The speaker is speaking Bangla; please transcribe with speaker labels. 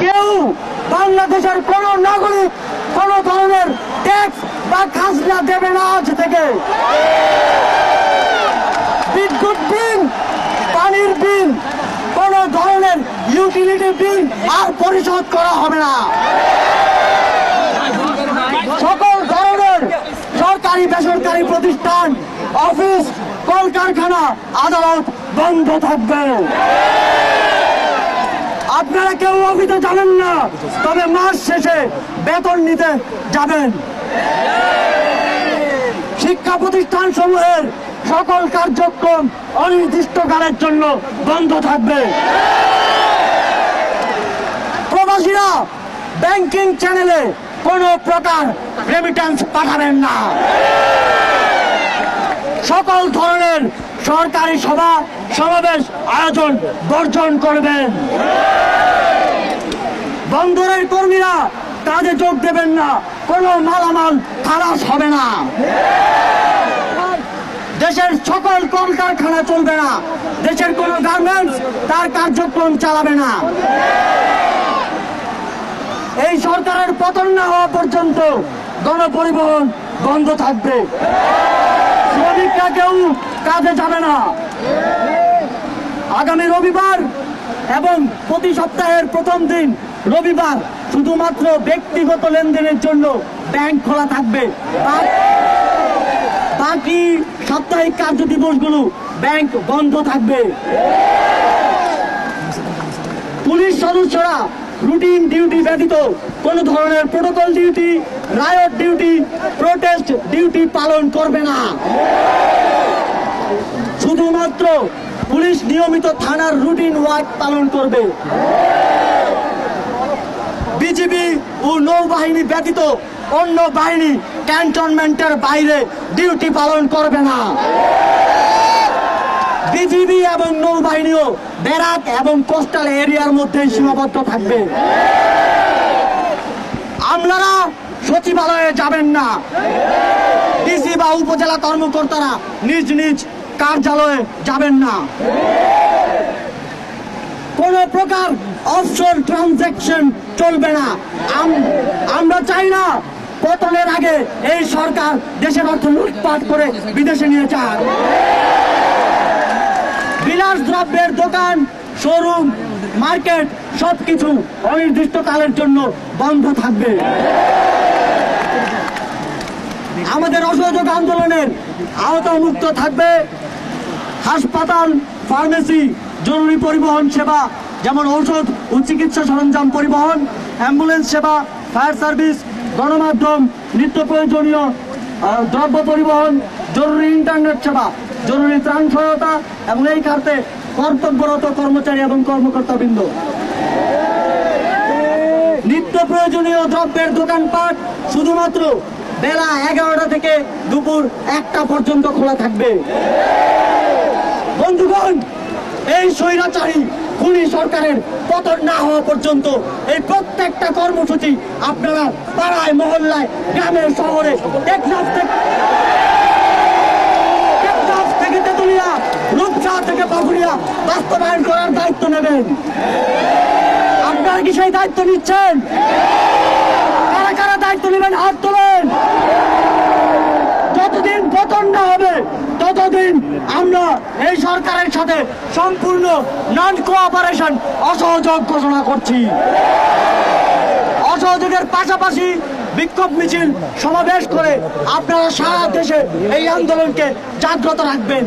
Speaker 1: কেউ বাংলাদেশের কোন নাগরিক কোন ধরনের ট্যাক্স বা খাজনা দেবে না আজ থেকে। বিদ্যুৎ বিল, পানির বিল, কোন ধরনের ইউটিলিটি বিল আর পরিশোধ করা হবে না। সকল ধরনের সরকারি বেসরকারি প্রতিষ্ঠান, অফিস, কলকারখানা, আদালত বন্ধ থাকবে। আপনারা কেউ অফিসে যাবেন না, তবে মাস শেষে বেতন নিতে যাবেন। শিক্ষা প্রতিষ্ঠান সমূহের সকল কার্যক্রম অনির্দিষ্টকালের জন্য বন্ধ থাকবে। প্রবাসীরা ব্যাংকিং চ্যানেলে কোনো প্রকার রেমিটেন্স পাঠাবেন না। সকল ধরনের সরকারি সভা সমাবেশ আয়োজন বর্জন করবেন। বন্দরের কর্মীরা কাজে যোগ দেবেন না, কোনো মালামাল খালাস হবে না। দেশের সকল কলকারখানা চলবে না, দেশের কোনো গার্মেন্টস তার কার্যক্রম চালাবে না। এই সরকারের পতন না হওয়া পর্যন্ত গণপরিবহন বন্ধ থাকবে। শ্রমিকরা কেউ কাজে যাবে না। আগামী রবিবার এবং প্রতি সপ্তাহের প্রথম দিন রবিবার শুধুমাত্র ব্যক্তিগত লেনদেনের জন্য ব্যাংক খোলা থাকবে। বাকি সাপ্তাহিক কার্য দিবসগুলো ব্যাংক বন্ধ থাকবে। পুলিশ সদস্যরা রুটিন ডিউটি ব্যতীত কোন ধরনের protocol duty, riot duty, protest duty পালন করবে না। শুধুমাত্র পুলিশ নিয়মিত থানার রুটিন ওয়ার্ক পালন করবে। বিজিবি ও নৌবাহিনী ব্যতীত অন্য বাহিনী ক্যান্টনমেন্টের বাইরে ডিউটি পালন করবে না। বিজিবি এবং নৌবাহিনীও ব্যারাক এবং কোস্টাল এরিয়ার মধ্যে সীমাবদ্ধ থাকবে। আমলারা সচিবালয়ে যাবেন না। ডিসি বা উপজেলা কর্মকর্তারা নিজ নিজ কার্যালয়ে যাবেন না। কোন প্রকার অফশোর ট্রানজাকশন চলবে না। আমরা চাই না পতনের আগে এই সরকার দেশের অর্থ লুটপাট করে বিদেশে নিয়ে যাক। বিলাস দ্রব্যের দোকান, শোরুম, মার্কেট সবকিছু অনির্দিষ্টকালের জন্য বন্ধ থাকবে। আমাদের অসহযোগ আন্দোলনের আওতামুক্ত থাকবে হাসপাতাল, ফার্মেসি, জরুরি পরিবহন সেবা যেমন ঔষধ ও চিকিৎসা সরঞ্জাম পরিবহন, অ্যাম্বুলেন্স সেবা, ফায়ার সার্ভিস, গণমাধ্যম, নিত্য প্রয়োজনীয় দ্রব্য পরিবহন, জরুরি ইন্টারনেট সেবা, জরুরি ত্রাণ সহায়তা এবং এই খাতে কর্তব্যরত কর্মচারী এবং কর্মকর্তাবৃন্দ। নিত্য প্রয়োজনীয় দ্রব্যের দোকানপাট শুধুমাত্র বেলা 11টা থেকে দুপুর 1টা পর্যন্ত খোলা থাকবে। বন্ধুগণ, এই স্বৈরাচারী খুনি সরকারের পতন না হওয়া পর্যন্ত এই প্রত্যেকটা কর্মসূচি আপনারা পাড়ায়, মহল্লায়, গ্রামে, শহরে, টেকনাফ থেকে তেতুলিয়া, রূপসা থেকে পাকুড়িয়া বাস্তবায়ন করার দায়িত্ব নেবেন। আপনারা কি সেই দায়িত্ব নিচ্ছেন? কারা কারা দায়িত্ব নেবেন? হাত তোলেন। যতদিন পতন না হবে ততদিন আমরা এই সরকারের সাথে সম্পূর্ণ নন কোঅপারেশন, অসহযোগ ঘোষণা করছি। অসহযোগের পাশাপাশি বিক্ষোভ মিছিল সমাবেশ করে আপনারা সারা দেশে এই আন্দোলনকে জাগ্রত রাখবেন।